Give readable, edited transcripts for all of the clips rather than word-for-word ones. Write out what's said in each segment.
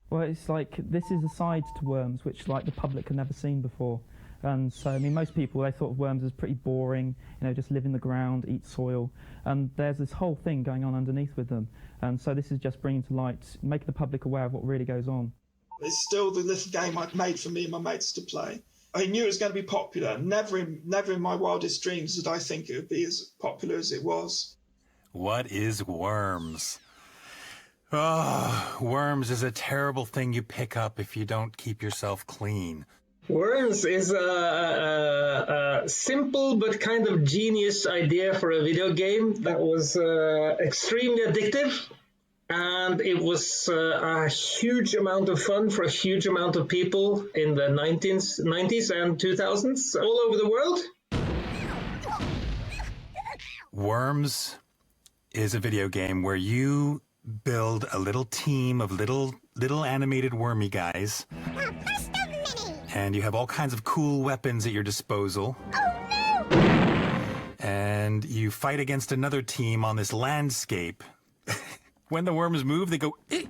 Well, it's like, this is a side to worms which like the public had never seen before. And so, I mean, most people, they thought of worms as pretty boring, you know, just live in the ground, eat soil. And there's this whole thing going on underneath with them. And so this is just bringing to light, making the public aware of what really goes on. It's still the little game I'd made for me and my mates to play. I knew it was going to be popular. Never in my wildest dreams did I think it would be as popular as it was. What is worms? Oh, worms is a terrible thing you pick up if you don't keep yourself clean. Worms is a simple but kind of genius idea for a video game that was extremely addictive. And it was a huge amount of fun for a huge amount of people in the 90s and 2000s all over the world. Worms is a video game where you build a little team of little animated wormy guys. And you have all kinds of cool weapons at your disposal. Oh, no! And you fight against another team on this landscape. When the worms move, they go, and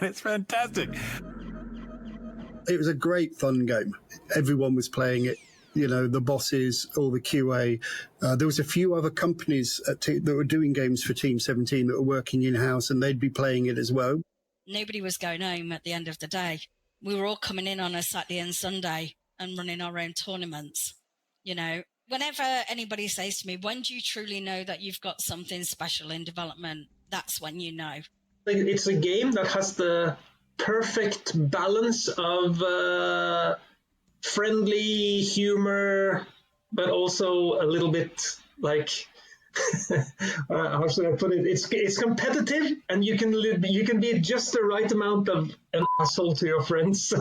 it's fantastic. It was a great fun game. Everyone was playing it. You know, the bosses, all the QA. There was a few other companies that were doing games for Team 17 that were working in-house, and they'd be playing it as well. Nobody was going home at the end of the day. We were all coming in on a Saturday and Sunday and running our own tournaments. You know, whenever anybody says to me, when do you truly know that you've got something special in development? That's when you know. It's a game that has the perfect balance of friendly humor, but also a little bit like, how should I put it? It's competitive, and you can be just the right amount of an asshole to your friends.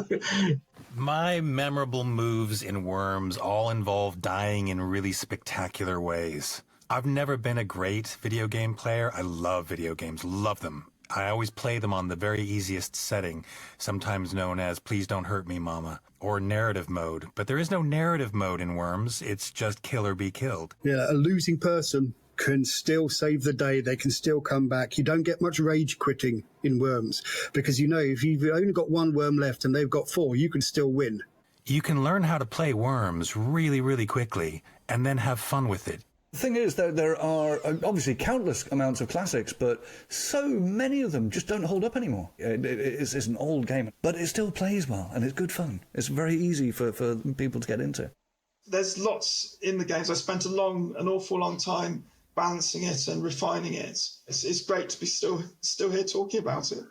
My memorable moves in Worms all involve dying in really spectacular ways. I've never been a great video game player. I love video games, love them. I always play them on the very easiest setting, sometimes known as Please Don't Hurt Me, Mama, or narrative mode. But there is no narrative mode in Worms. It's just kill or be killed. Yeah, a losing person can still save the day. They can still come back. You don't get much rage quitting in Worms because, you know, if you've only got one worm left and they've got 4, you can still win. You can learn how to play Worms really, really quickly and then have fun with it. The thing is, there are obviously countless amounts of classics, but so many of them just don't hold up anymore. It's an old game, but it still plays well, and it's good fun. It's very easy for people to get into. There's lots in the games. I spent an awful long time balancing it and refining it. It's great to be still here talking about it.